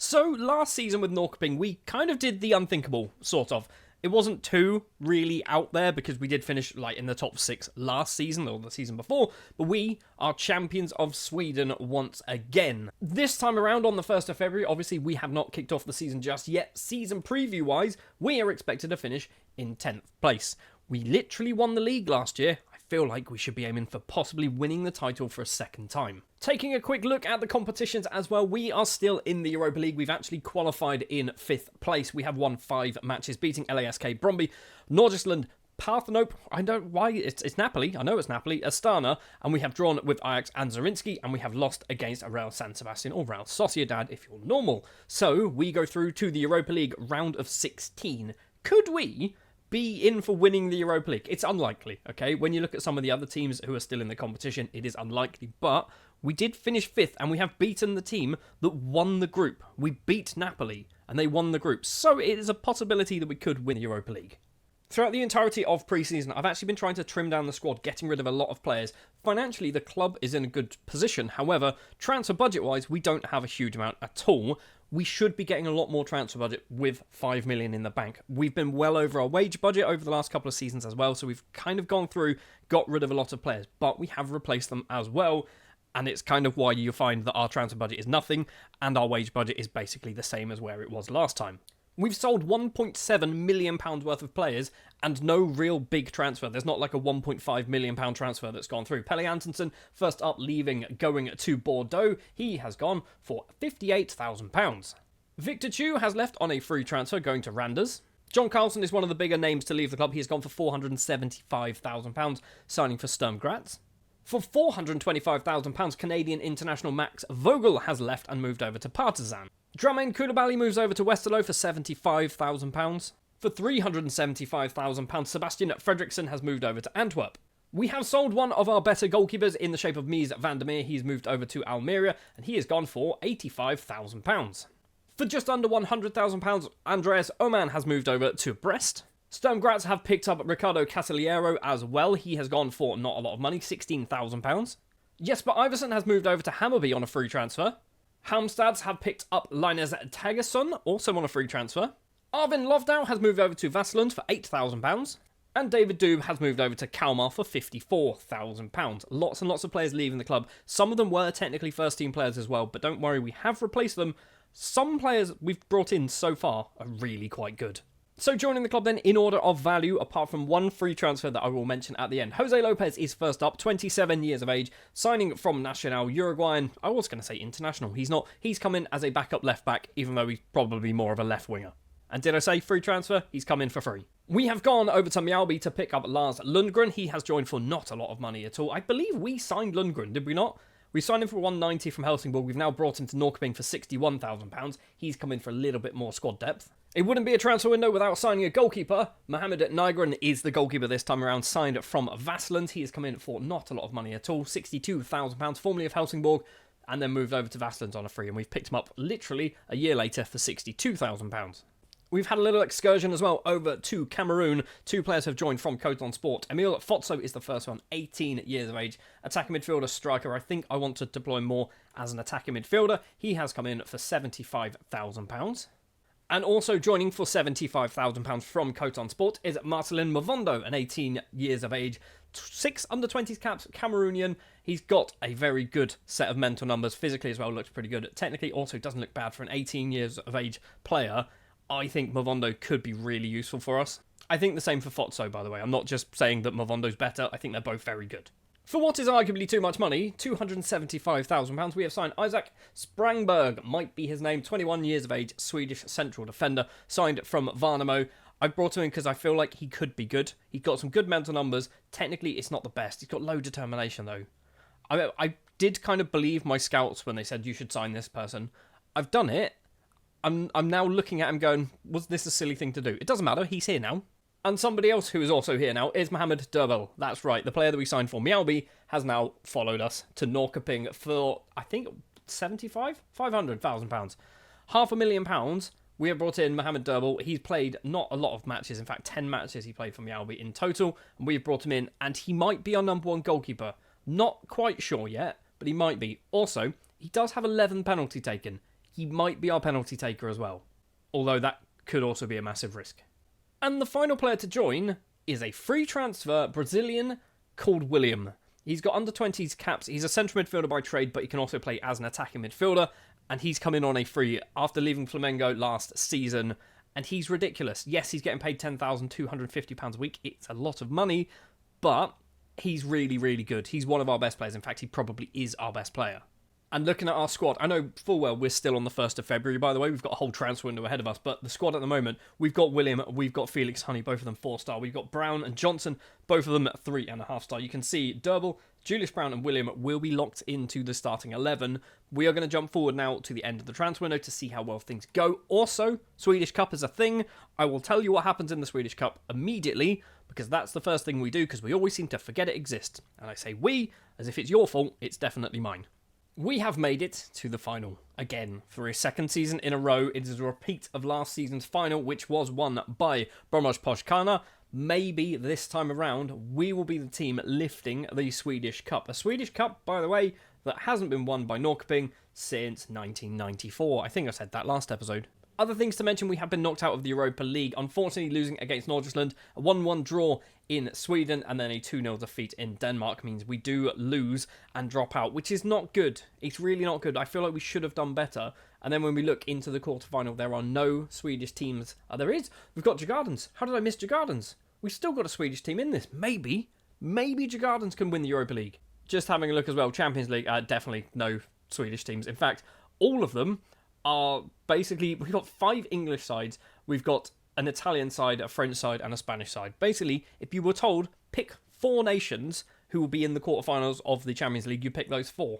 So last season with Norrköping, we kind of did the unthinkable, sort of. It wasn't too really out there because we did finish like in the top 6 last season or the season before, but we are champions of Sweden once again. This time around on the 1st of February, obviously we have not kicked off the season just yet. Season preview wise, we are expected to finish in 10th place. We literally won the league last year. I feel like we should be aiming for possibly winning the title for a second time. Taking a quick look at the competitions as well, we are still in the Europa League. We've actually qualified in 5th place. We have won 5 matches, beating LASK Brøndby, Nordsjælland, Parthenope, I don't know why, it's Napoli, I know it's Napoli, Astana, and we have drawn with Ajax and Zrinski, and we have lost against Real San Sebastian, or Real Sociedad if you're normal. So, we go through to the Europa League round of 16. Could we be in for winning the Europa League? It's unlikely, okay? When you look at some of the other teams who are still in the competition, it is unlikely, but we did finish 5th, and we have beaten the team that won the group. We beat Napoli, and they won the group, so it is a possibility that we could win the Europa League. Throughout the entirety of pre-season, I've actually been trying to trim down the squad, getting rid of a lot of players. Financially, the club is in a good position. However, transfer budget-wise, we don't have a huge amount at all. We should be getting a lot more transfer budget with 5 million in the bank. We've been well over our wage budget over the last couple of seasons as well, so we've kind of gone through, got rid of a lot of players, but we have replaced them as well, and it's kind of why you find that our transfer budget is nothing, and our wage budget is basically the same as where it was last time. We've sold £1.7 million worth of players and no real big transfer. There's not like a £1.5 million transfer that's gone through. Pelle Antonsen, first up, leaving, going to Bordeaux. He has gone for £58,000. Victor Chu has left on a free transfer, going to Randers. John Carlson is one of the bigger names to leave the club. He has gone for £475,000, signing for Sturm Graz. For £425,000, Canadian international Max Vogel has left and moved over to Partizan. Dramain Koulibaly moves over to Westerlo for £75,000. For £375,000, Sebastian Fredriksson has moved over to Antwerp. We have sold one of our better goalkeepers in the shape of Mies van der Meer. He's moved over to Almeria, and he has gone for £85,000. For just under £100,000, Andreas Oman has moved over to Brest. Sturm Graz have picked up Ricardo Casiliero as well. He has gone for not a lot of money, £16,000. Jesper Iversen has moved over to Hammarby on a free transfer. Halmstads have picked up Linus Tagesson, also on a free transfer. Arvin Lovdau has moved over to Vassland for £8,000. And David Doob has moved over to Kalmar for £54,000. Lots and lots of players leaving the club. Some of them were technically first-team players as well, but don't worry, we have replaced them. Some players we've brought in so far are really quite good. So joining the club then in order of value, apart from one free transfer that I will mention at the end. Jose Lopez is first up, 27 years of age, signing from Nacional Uruguayan. I was going to say international. He's not. He's come in as a backup left back, even though he's probably more of a left winger. And did I say free transfer? He's come in for free. We have gone over to Mjällby to pick up Lars Lundgren. He has joined for not a lot of money at all. I believe we signed Lundgren, did we not? We signed him for 190 from Helsingborg. We've now brought him to Norrköping for £61,000. He's come in for a little bit more squad depth. It wouldn't be a transfer window without signing a goalkeeper. Mohamed Nygren is the goalkeeper this time around, signed from Vassland. He has come in for not a lot of money at all, £62,000, formerly of Helsingborg, and then moved over to Vassland on a free, and we've picked him up literally a year later for £62,000. We've had a little excursion as well over to Cameroon. 2 players have joined from Coton Sport. Emile Fotso is the first one, 18 years of age. Attacking midfielder, striker. I think I want to deploy more as an attacking midfielder. He has come in for £75,000. And also joining for £75,000 from Coton Sport is Marcelin Mavondo, an 18 years of age, 6 under-20s caps, Cameroonian. He's got a very good set of mental numbers. Physically as well, looks pretty good. Technically also doesn't look bad for an 18 years of age player. I think Mavondo could be really useful for us. I think the same for Fotso, by the way. I'm not just saying that Mavondo's better. I think they're both very good. For what is arguably too much money, £275,000, we have signed Isaac Sprangberg, might be his name, 21 years of age, Swedish central defender, signed from Värnamo. I brought him in because I feel like he could be good. He's got some good mental numbers. Technically, it's not the best. He's got low determination, though. I did kind of believe my scouts when they said you should sign this person. I've done it. I'm now looking at him going, was this a silly thing to do? It doesn't matter. He's here now. And somebody else who is also here now is Mohamed Durbel. That's right, the player that we signed for Mjällby has now followed us to Norrköping for, I think, £500,000. £500,000. We have brought in Mohamed Durbel. He's played not a lot of matches. In fact, 10 matches he played for Mjällby in total. And we've brought him in, and he might be our number 1 goalkeeper. Not quite sure yet, but he might be. Also, he does have 11 penalty taken. he might be our penalty taker as well. Although that could also be a massive risk. And the final player to join is a free transfer Brazilian called William. He's got under 20s caps. He's a central midfielder by trade, but he can also play as an attacking midfielder. And he's come in on a free after leaving Flamengo last season. And he's ridiculous. Yes, he's getting paid £10,250 a week. It's a lot of money, but he's really, really good. He's one of our best players. In fact, he probably is our best player. And looking at our squad, I know full well we're still on the 1st of February, by the way. We've got a whole transfer window ahead of us. But the squad at the moment, we've got William, we've got Felix Honey, both of them 4-star. We've got Brown and Johnson, both of them at 3.5-star. You can see Durbel, Julius Brown and William will be locked into the starting 11. We are going to jump forward now to the end of the transfer window to see how well things go. Also, Swedish Cup is a thing. I will tell you what happens in the Swedish Cup immediately, because that's the first thing we do, because we always seem to forget it exists. And I say we, as if it's your fault, it's definitely mine. We have made it to the final again for a second season in a row. It is a repeat of last season's final, which was won by Bromos Poshkana. Maybe this time around, we will be the team lifting the Swedish Cup. A Swedish Cup, by the way, that hasn't been won by Norrköping since 1994. I think I said that last episode. Other things to mention, we have been knocked out of the Europa League, unfortunately losing against Nordsjælland. A 1-1 draw in Sweden and then a 2-0 defeat in Denmark means we do lose and drop out, which is not good. It's really not good. I feel like we should have done better. And then when we look into the quarterfinal, there are no Swedish teams. There is. We've got Djurgårdens. How did I miss Djurgårdens? We've still got a Swedish team in this. Maybe Djurgårdens can win the Europa League. Just having a look as well, Champions League, definitely no Swedish teams. In fact, all of them are basically, we've got 5 English sides, we've got an Italian side, a French side, and a Spanish side. Basically, if you were told, pick 4 nations who will be in the quarterfinals of the Champions League, you pick those 4.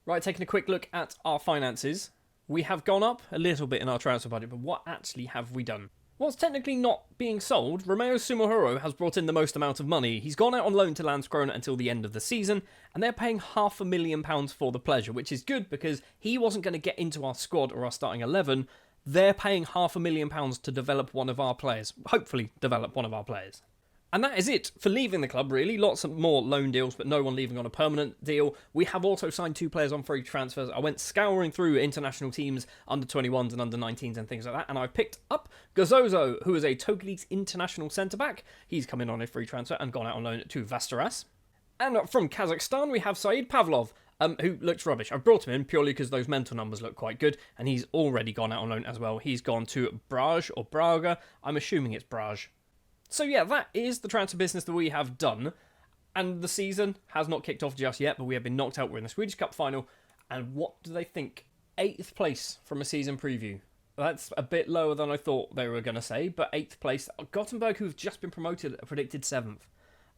Right, taking a quick look at our finances. We have gone up a little bit in our transfer budget, but what actually have we done? What's technically not being sold, Romeo Sumohoro has brought in the most amount of money. He's gone out on loan to Landskrona until the end of the season, and they're paying £500,000 for the pleasure, which is good because he wasn't going to get into our squad or our starting 11. They're paying £500,000 to develop one of our players. Hopefully develop one of our players. And that is it for leaving the club, really. Lots of more loan deals, but no one leaving on a permanent deal. We have also signed 2 players on free transfers. I went scouring through international teams, under 21s and under 19s and things like that, and I picked up Gazozo, who is a Togolese international centre-back. He's come in on a free transfer and gone out on loan to Vasteras. And from Kazakhstan, we have Said Pavlov, who looks rubbish. I've brought him in purely because those mental numbers look quite good, and he's already gone out on loan as well. He's gone to Braj or Braga. I'm assuming it's Braj. So yeah, that is the transfer business that we have done. And the season has not kicked off just yet, but we have been knocked out. We're in the Swedish Cup final. And what do they think? 8th place from a season preview. That's a bit lower than I thought they were going to say, but 8th place. Gothenburg, who've just been promoted, are predicted 7th.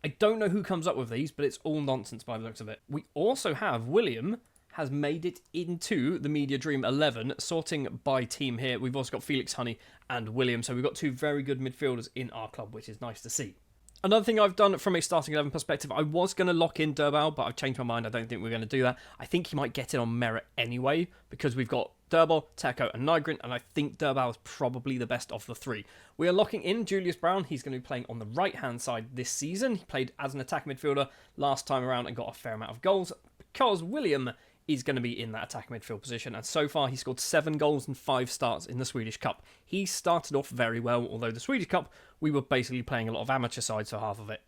I don't know who comes up with these, but it's all nonsense by the looks of it. We also have William has made it into the Media Dream 11, sorting by team here. We've also got Felix Honey and William, so we've got 2 very good midfielders in our club, which is nice to see. Another thing I've done from a starting 11 perspective, I was going to lock in Durbal, but I've changed my mind. I don't think we're going to do that. I think he might get in on merit anyway, because we've got Durbal, Teko and Nygren, and I think Durbal is probably the best of the 3. We are locking in Julius Brown. He's going to be playing on the right-hand side this season. He played as an attack midfielder last time around and got a fair amount of goals, because William is going to be in that attack midfield position, and so far he scored 7 goals and 5 starts in the Swedish Cup. He started off very well, although the Swedish Cup, we were basically playing a lot of amateur sides for half of it.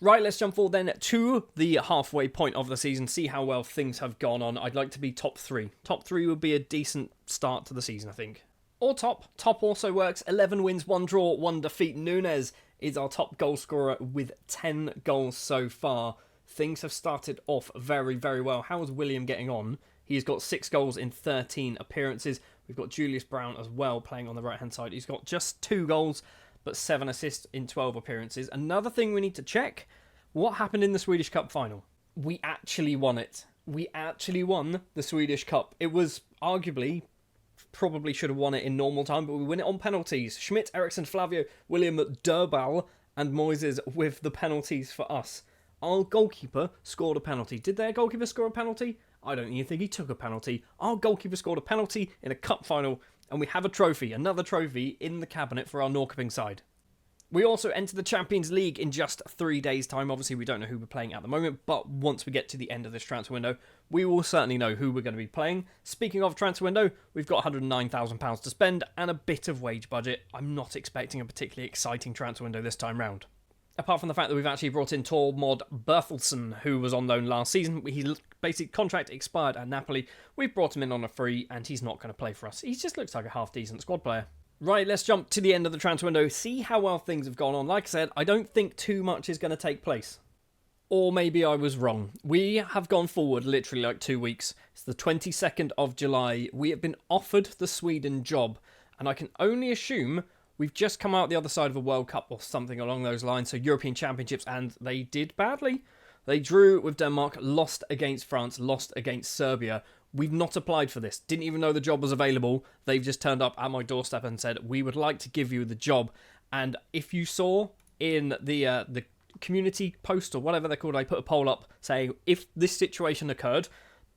Right, let's jump forward then to the halfway point of the season, see how well things have gone on. I'd like to be top 3. Top 3 would be a decent start to the season, I think. Or top. Top also works. 11 wins, 1 draw, 1 defeat. Nunes is our top goal scorer with 10 goals so far. Things have started off very, very well. How is William getting on? He's got 6 goals in 13 appearances. We've got Julius Brown as well playing on the right-hand side. He's got just 2 goals, but 7 assists in 12 appearances. Another thing we need to check, what happened in the Swedish Cup final? We actually won it. We actually won the Swedish Cup. It was arguably, probably should have won it in normal time, but we win it on penalties. Schmidt, Eriksson, Flavio, William, Durbal, and Moises with the penalties for us. Our goalkeeper scored a penalty. Did their goalkeeper score a penalty? I don't even think he took a penalty. Our goalkeeper scored a penalty in a cup final, and we have a trophy, another trophy in the cabinet for our Norrköping side. We also enter the Champions League in just 3 days' time. Obviously, we don't know who we're playing at the moment, but once we get to the end of this transfer window, we will certainly know who we're going to be playing. Speaking of transfer window, we've got £109,000 to spend and a bit of wage budget. I'm not expecting a particularly exciting transfer window this time round. Apart from the fact that we've actually brought in Tormod Bertelsen, who was on loan last season. His basic contract expired at Napoli. We've brought him in on a free, and he's not going to play for us. He just looks like a half-decent squad player. Right, let's jump to the end of the transfer window, see how well things have gone on. Like I said, I don't think too much is going to take place. Or maybe I was wrong. We have gone forward literally like 2 weeks. It's the 22nd of July. We have been offered the Sweden job, and I can only assume we've just come out the other side of a World Cup or something along those lines, so European Championships, and they did badly. They drew with Denmark, lost against France, lost against Serbia. We've not applied for this. Didn't even know the job was available. They've just turned up at my doorstep and said, we would like to give you the job. And if you saw in the community post or whatever they're called, I put a poll up saying if this situation occurred,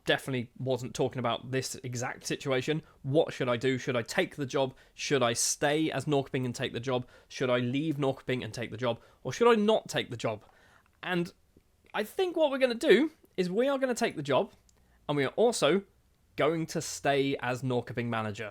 definitely wasn't talking about this exact situation. What should I do? Should I take the job? Should I stay as Norrköping and take the job? Should I leave Norrköping and take the job? Or should I not take the job? And I think what we're going to do is we are going to take the job, and we are also going to stay as Norrköping manager.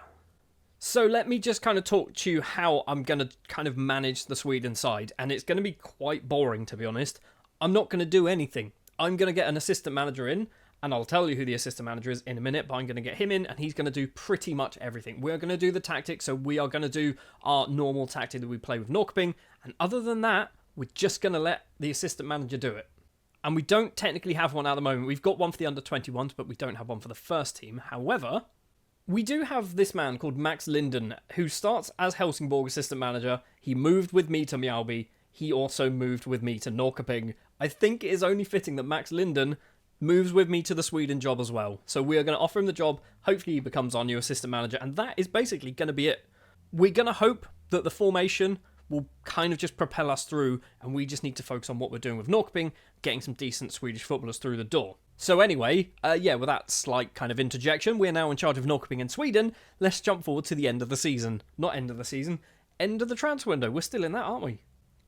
So let me just kind of talk to you how I'm going to kind of manage the Sweden side. And it's going to be quite boring, to be honest. I'm not going to do anything. I'm going to get an assistant manager in, and I'll tell you who the assistant manager is in a minute, but I'm going to get him in, and he's going to do pretty much everything. We're going to do the tactics, so we are going to do our normal tactic that we play with Norrköping. And other than that, we're just going to let the assistant manager do it. And we don't technically have one at the moment. We've got one for the under-21s, but we don't have one for the first team. However, we do have this man called Max Linden, who starts as Helsingborg assistant manager. He moved with me to Mjällby. He also moved with me to Norrköping. I think it is only fitting that Max Linden moves with me to the Sweden job as well. So we are going to offer him the job. Hopefully he becomes our new assistant manager. And that is basically going to be it. We're going to hope that the formation will kind of just propel us through, and we just need to focus on what we're doing with Norrköping, getting some decent Swedish footballers through the door. So anyway, with that slight kind of interjection, we're now in charge of Norrköping and Sweden. Let's jump forward to the end of the season. Not end of the season, end of the transfer window. We're still in that, aren't we?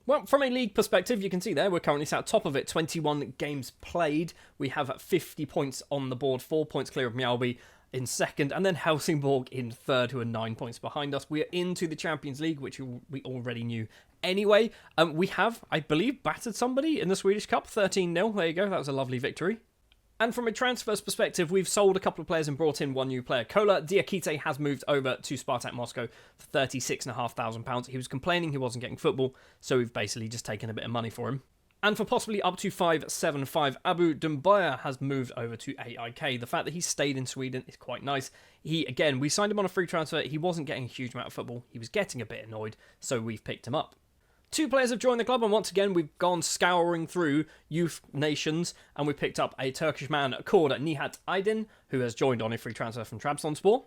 Well, from a league perspective, you can see there, we're currently sat top of it, 21 games played. We have 50 points on the board, 4 points clear of Mjällby in second, and then Helsingborg in third, who are 9 points behind us. We are into the Champions League, which we already knew anyway. We have, I believe, battered somebody in the Swedish Cup, 13-0. There you go, that was a lovely victory. And from a transfers perspective, we've sold a couple of players and brought in one new player. Kola Diakite has moved over to Spartak Moscow for £36,500. He was complaining he wasn't getting football, so we've basically just taken a bit of money for him. And for possibly up to 5.75, Abu Dumbaya has moved over to AIK. The fact that he stayed in Sweden is quite nice. We signed him on a free transfer. He wasn't getting a huge amount of football. He was getting a bit annoyed, so we've picked him up. 2 players have joined the club, and once again, we've gone scouring through youth nations, and we picked up a Turkish man called Nihat Aydin, who has joined on a free transfer from Trabzonspor.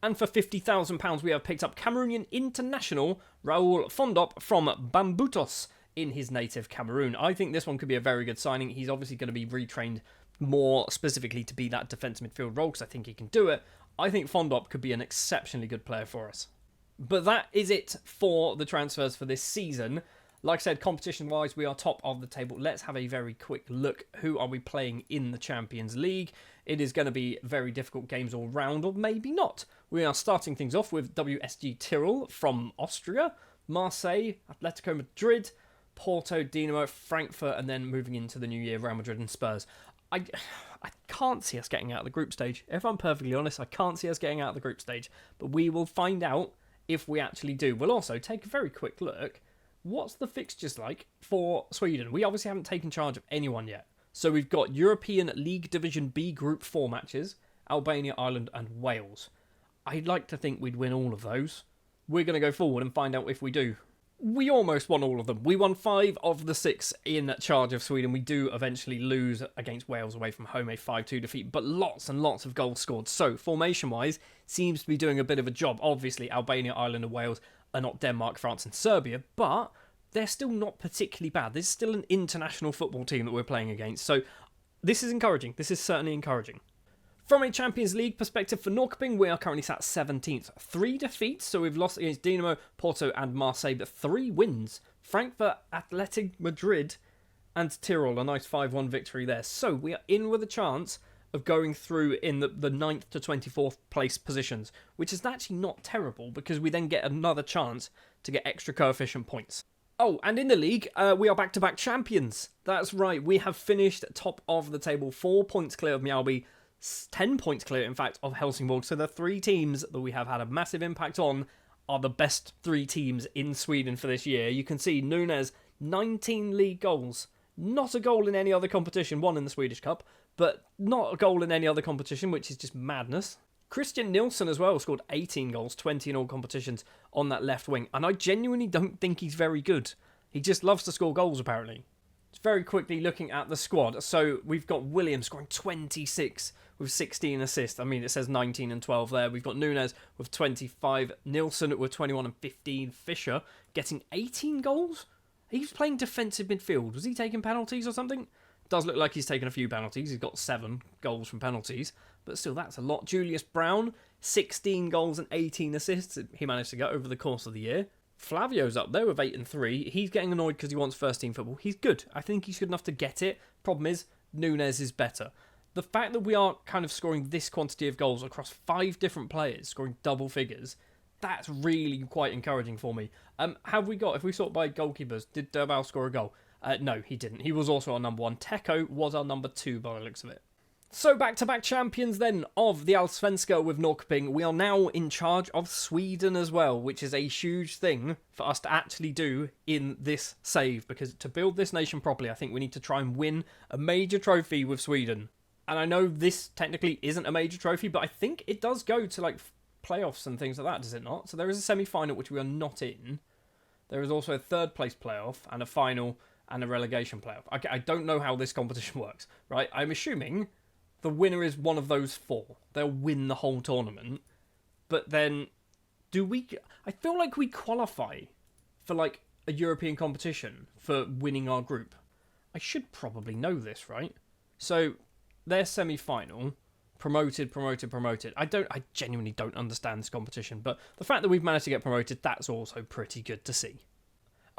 And for £50,000, we have picked up Cameroonian international Raoul Fondop from Bambutos in his native Cameroon. I think this one could be a very good signing. He's obviously going to be retrained more specifically to be that defensive midfield role, because I think he can do it. I think Fondop could be an exceptionally good player for us. But that is it for the transfers for this season. Like I said, competition-wise, we are top of the table. Let's have a very quick look. Who are we playing in the Champions League? It is going to be very difficult games all round, or maybe not. We are starting things off with WSG Tyrol from Austria, Marseille, Atletico Madrid, Porto, Dinamo, Frankfurt, and then moving into the new year, Real Madrid and Spurs. I can't see us getting out of the group stage. If I'm perfectly honest, I can't see us getting out of the group stage. But we will find out if we actually do. We'll also take a very quick look. What's the fixtures like for Sweden? We obviously haven't taken charge of anyone yet. So we've got European League Division B Group 4 matches, Albania, Ireland and Wales. I'd like to think we'd win all of those. We're going to go forward and find out if we do. We almost won all of them. We won 5 of the 6 in charge of Sweden. We do eventually lose against Wales away from home, a 5-2 defeat, but lots and lots of goals scored. So, formation-wise, seems to be doing a bit of a job. Obviously, Albania, Ireland and Wales are not Denmark, France and Serbia, but they're still not particularly bad. This is still an international football team that we're playing against. So, this is encouraging. This is certainly encouraging. From a Champions League perspective for Norrköping, we are currently sat 17th. 3 defeats, so we've lost against Dinamo, Porto and Marseille, but 3 wins. Frankfurt, Athletic Madrid and Tyrol, a nice 5-1 victory there. So we are in with a chance of going through in the 9th to 24th place positions, which is actually not terrible because we then get another chance to get extra coefficient points. Oh, and in the league, we are back-to-back champions. That's right, we have finished top of the table, 4 points clear of Mjällby, 10 points clear, in fact, of Helsingborg. So the 3 teams that we have had a massive impact on are the best 3 teams in Sweden for this year. You can see Nunes, 19 league goals. Not a goal in any other competition, 1 in the Swedish Cup, but not a goal in any other competition, which is just madness. Christian Nilsson as well scored 18 goals, 20 in all competitions on that left wing. And I genuinely don't think he's very good. He just loves to score goals, apparently. Just very quickly looking at the squad. So we've got Williams scoring 26 with 16 assists. I mean, it says 19 and 12 there. We've got Nunes with 25. Nilsson with 21 and 15. Fischer getting 18 goals? He's playing defensive midfield. Was he taking penalties or something? Does look like he's taken a few penalties. He's got 7 goals from penalties. But still, that's a lot. Julius Brown, 16 goals and 18 assists he managed to get over the course of the year. Flavio's up there with 8 and 3. He's getting annoyed because he wants first team football. He's good. I think he's good enough to get it. Problem is, Nunes is better. The fact that we are kind of scoring this quantity of goals across 5 different players, scoring double figures, that's really quite encouraging for me. Have we got, if we sort by goalkeepers, did Durbal score a goal? No, he didn't. He was also our number 1. Teko was our number 2 by the looks of it. So back-to-back champions then of the Allsvenska with Norrköping. We are now in charge of Sweden as well, which is a huge thing for us to actually do in this save. Because to build this nation properly, I think we need to try and win a major trophy with Sweden. And I know this technically isn't a major trophy, but I think it does go to like playoffs and things like that, does it not? So there is a semi-final which we are not in. There is also a 3rd place playoff and a final and a relegation playoff. I don't know how this competition works, right? I'm assuming the winner is one of those 4. They'll win the whole tournament. But then, I feel like we qualify for like a European competition for winning our group. I should probably know this, right? So, their semi-final, promoted. I genuinely don't understand this competition, but the fact that we've managed to get promoted, that's also pretty good to see.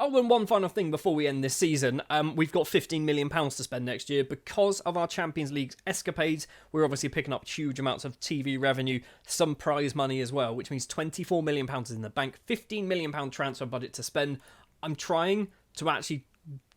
Oh, and one final thing before we end this season. We've got £15 million to spend next year because of our Champions League escapades. We're obviously picking up huge amounts of TV revenue, some prize money as well, which means £24 million is in the bank, £15 million transfer budget to spend. I'm trying to actually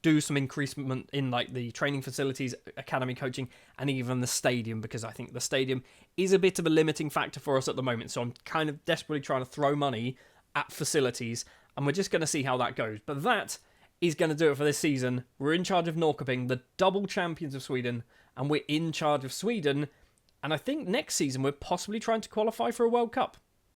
do some increasement in like the training facilities, academy coaching, and even the stadium, because I think the stadium is a bit of a limiting factor for us at the moment. So I'm kind of desperately trying to throw money at facilities, and we're just going to see how that goes. But that is going to do it for this season. We're in charge of Norrköping, the double champions of Sweden, and we're in charge of Sweden. And I think next season we're possibly trying to qualify for a World Cup.